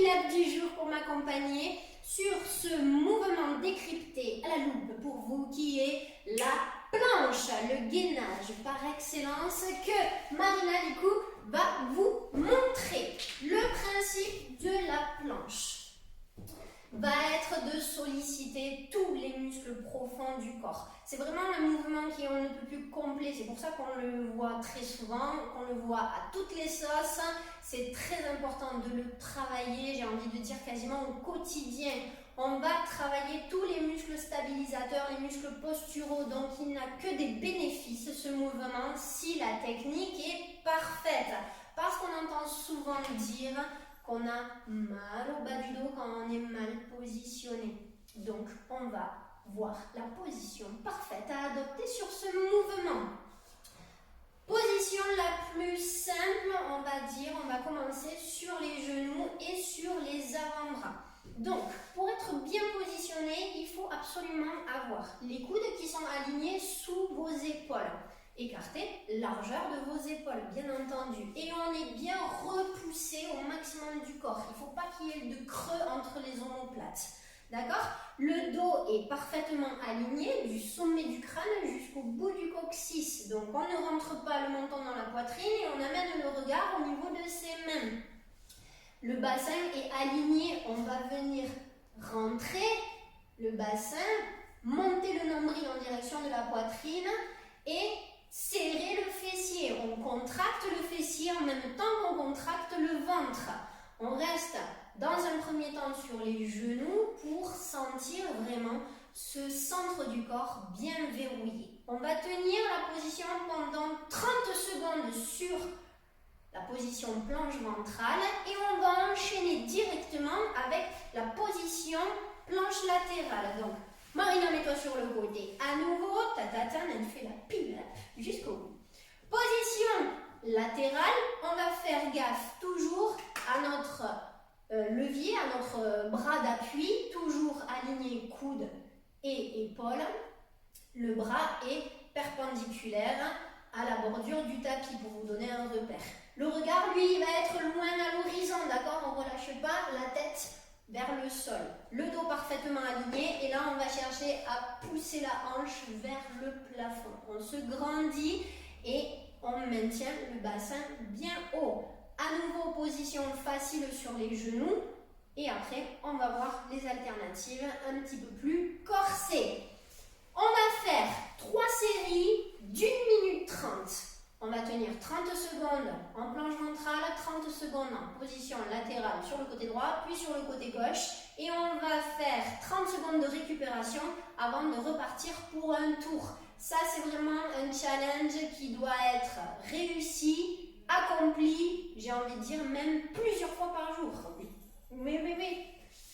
Zineb du jour pour m'accompagner sur ce mouvement décrypté à la loupe pour vous qui est la planche, le gainage par excellence que Marina du coup va vous montrer. Le principe de la planche va être de solliciter tous les muscles profonds du corps. C'est vraiment un mouvement qui est on ne peut plus complet, c'est pour ça qu'on le voit très souvent, qu'on le voit à toutes les sauces. C'est très important de le travailler, j'ai envie de dire quasiment au quotidien. On va travailler tous les muscles stabilisateurs, les muscles posturaux, donc il n'a que des bénéfices ce mouvement si la technique est parfaite. Parce qu'on entend souvent dire qu'on a mal au bas du dos quand on est mal positionné. Donc, on va voir la position parfaite à adopter sur ce mouvement. Position la plus simple, on va dire, on va commencer sur les genoux et sur les avant-bras. Donc, pour être bien positionné, il faut absolument avoir les coudes qui sont alignés sous vos épaules. Écartez largeur de vos épaules, bien entendu. Et on est bien repoussé au maximum du corps. Il ne faut pas qu'il y ait de creux entre les omoplates. D'accord? Le dos est parfaitement aligné du sommet du crâne jusqu'au bout du coccyx. Donc on ne rentre pas le menton dans la poitrine et on amène le regard au niveau de ses mains. Le bassin est aligné. On va venir rentrer le bassin, monter le nombril en direction de la poitrine et serrer le fessier. On contracte le fessier en même temps qu'on contracte le ventre. On reste dans un premier temps sur les genoux pour sentir vraiment ce centre du corps bien verrouillé. On va tenir la position pendant 30 secondes sur la position planche ventrale et on va enchaîner directement avec la position planche latérale. Donc, Marina, mets-toi sur le côté. À nouveau, elle fait la pile jusqu'au bout. Position latérale, on va faire gaffe toujours à notre levier, à notre bras d'appui, toujours aligné coude et épaule. Le bras est perpendiculaire à la bordure du tapis pour vous donner un repère. Le regard, lui, il va être loin à l'horizon, d'accord? On ne relâche pas la tête vers le sol. Le dos parfaitement aligné et là, on va chercher à pousser la hanche vers le plafond. On se grandit et on maintient le bassin bien haut. À nouveau, position facile sur les genoux. Et après, on va voir les alternatives un petit peu plus corsées. On va faire 3 séries d'1 minute 30. On va tenir 30 secondes en planche ventrale, 30 secondes en position latérale sur le côté droit, puis sur le côté gauche. Et on va faire 30 secondes de récupération avant de repartir pour un tour. Ça, c'est vraiment un challenge qui doit être réussi, accompli, j'ai envie de dire même plusieurs fois par jour. Oui.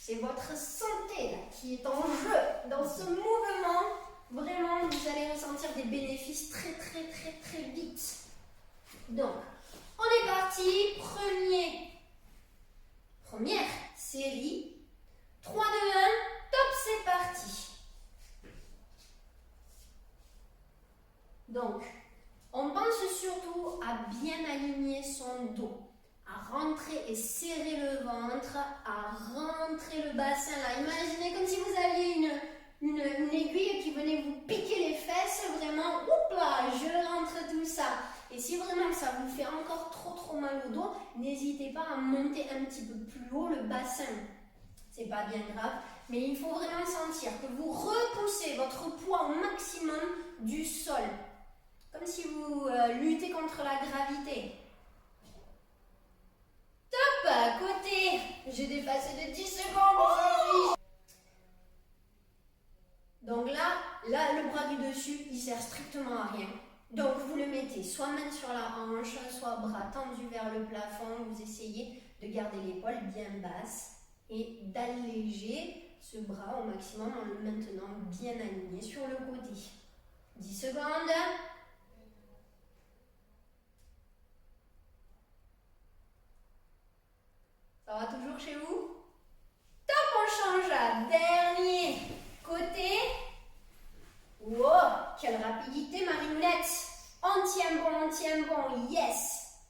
C'est votre santé là, qui est en jeu dans ce mouvement. Vraiment, vous allez ressentir des bénéfices très vite. Donc, on est parti. Première série. 3, 2, 1, top, c'est parti. Donc, on pense surtout à bien aligner son dos, à rentrer et serrer le ventre, à rentrer le bassin là. Imaginez comme si vous aviez une aiguille qui venait vous piquer les fesses, vraiment, oups là, je rentre tout ça. Et si vraiment ça vous fait encore trop mal au dos, n'hésitez pas à monter un petit peu plus haut le bassin. C'est pas bien grave, mais il faut vraiment sentir que vous repoussez votre poids au maximum du sol. Comme si vous luttez contre la gravité. Top, côté, j'ai dépassé de 10 secondes. Donc là, le bras du dessus, il sert strictement à rien. Donc vous le mettez soit main sur la hanche, soit bras tendu vers le plafond. Vous essayez de garder l'épaule bien basse et d'alléger ce bras au maximum en le maintenant bien aligné sur le côté. 10 secondes. Ça va toujours chez vous? Top, on change. Dernier côté. Wow, quelle rapidité, Marinette. On tient bon, yes.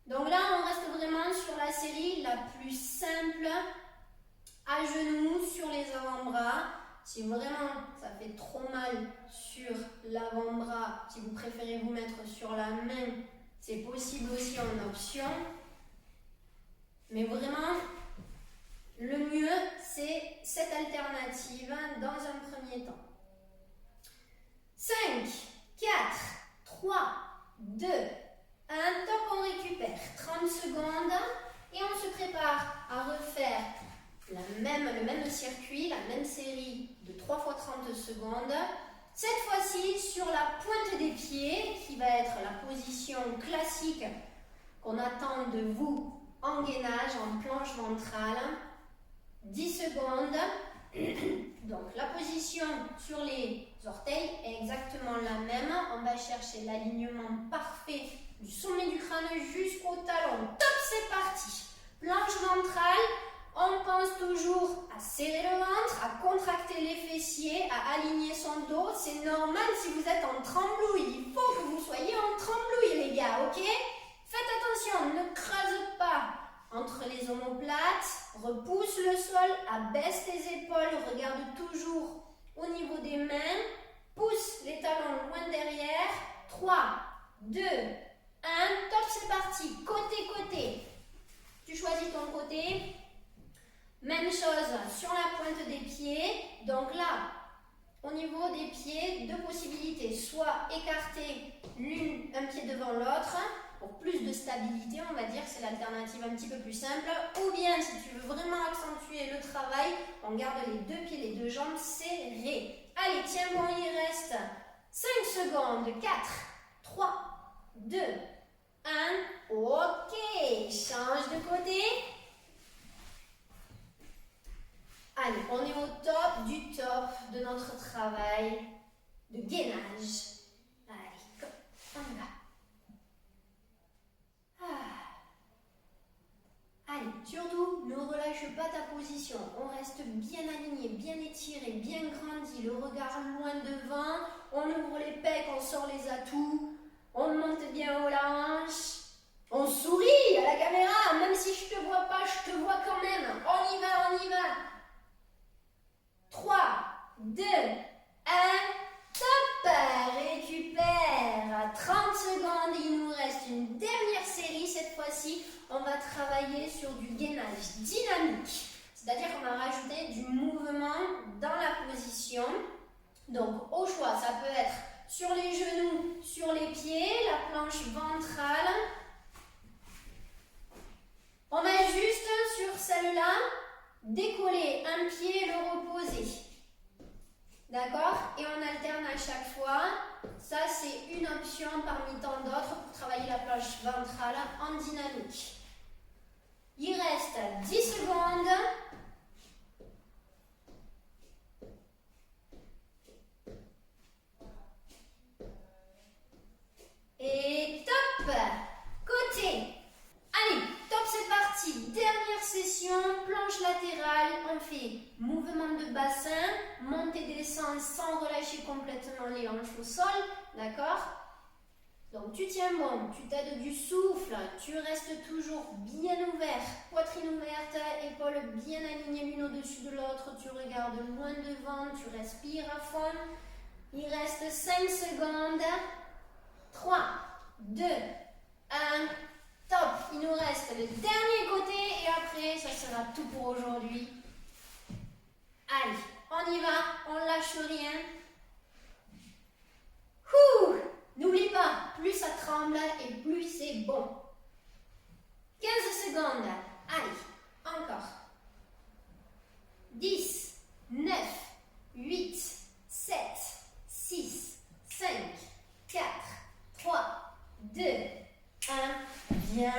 Donc là, on reste vraiment sur la série la plus simple, à genoux sur les avant-bras. Si vraiment ça fait trop mal sur l'avant-bras, si vous préférez vous mettre sur la main, c'est possible aussi en option. Mais vraiment, le mieux, c'est cette alternative dans un premier temps. 5, 4, 3, 2, 1, top, on récupère 30 secondes et on se prépare à refaire le même circuit, la même série de 3 fois 30 secondes. Cette fois-ci sur la pointe des pieds, qui va être la position classique qu'on attend de vous en gainage, en planche ventrale. 10 secondes. Donc la position sur les orteils est exactement la même. On va chercher l'alignement parfait du sommet du crâne jusqu'au talon. Top, c'est parti. Planche ventrale, on pense toujours à serrer le ventre, à contracter les fessiers, à aligner son dos. C'est normal si vous êtes en tremblouille. Il faut que vous soyez en tremblouille, les gars, ok? Faites attention, ne creuse pas entre les omoplates, repousse le sol, abaisse tes épaules, regarde toujours au niveau des mains, pousse les talons loin derrière. 3, 2, 1, top, c'est parti. Côté. Tu choisis ton côté. Même chose sur la pointe des pieds. Donc là, au niveau des pieds, deux possibilités. Soit écarter un pied devant l'autre, pour plus de stabilité, on va dire, c'est l'alternative un petit peu plus simple. Ou bien, si tu veux vraiment accentuer le travail, on garde les deux pieds, les deux jambes serrées. Allez, tiens bon, il reste 5 secondes. 4, 3, 2, 1. Ok, change de côté. Allez, on est au top du top de notre travail de gainage. Allez, on y va. Allez, surtout, ne relâche pas ta position. On reste bien aligné, bien étiré, bien grandi. Le regard loin devant. On ouvre les pecs, on sort les atouts. On monte bien aux hanches. On sourit à la caméra. Même si je te vois pas, je te vois quand même. On y va. 3, 2, 1. Top! Récupère. 30 secondes. Il nous reste une dernière série cette fois-ci. On va travailler sur du gainage dynamique, c'est-à-dire qu'on va rajouter du mouvement dans la position. Donc au choix, ça peut être sur les genoux, sur les pieds, la planche ventrale. On va juste sur celle-là décoller un pied et le reposer. D'accord? Et on alterne à chaque fois. Ça, c'est une option parmi tant d'autres pour travailler la planche ventrale en dynamique. Il reste 10 secondes. Et top! Côté. Allez, top, c'est parti. Dernière session, planche latérale. On fait mouvement de bassin, montée descente sans relâcher complètement les hanches au sol. D'accord? Donc tu tiens bon, tu t'aides du souffle, tu restes toujours bien ouvert, poitrine ouverte, épaules bien alignées l'une au-dessus de l'autre, tu regardes loin devant, tu respires à fond. Il reste 5 secondes. 3, 2, 1, top. Il nous reste le dernier côté et après ça sera tout pour aujourd'hui. Allez, on y va, on lâche rien. N'oublie pas, plus ça tremble et plus c'est bon. 15 secondes. Allez, encore. 10, 9, 8, 7, 6, 5, 4, 3, 2, 1. Bien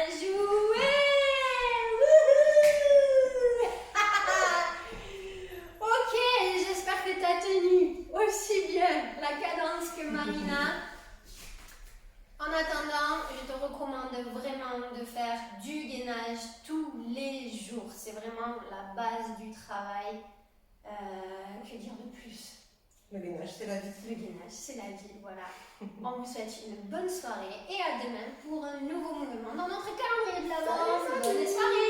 joué! Ok, j'espère que tu as tenu aussi bien la cadence que Marina. En attendant, je te recommande vraiment de faire du gainage tous les jours. C'est vraiment la base du travail. Que dire de plus? Le gainage, c'est la vie. Le gainage, c'est la vie, voilà. On vous souhaite une bonne soirée et à demain pour un nouveau mouvement dans notre calendrier de l'Avent. Bonne soirée!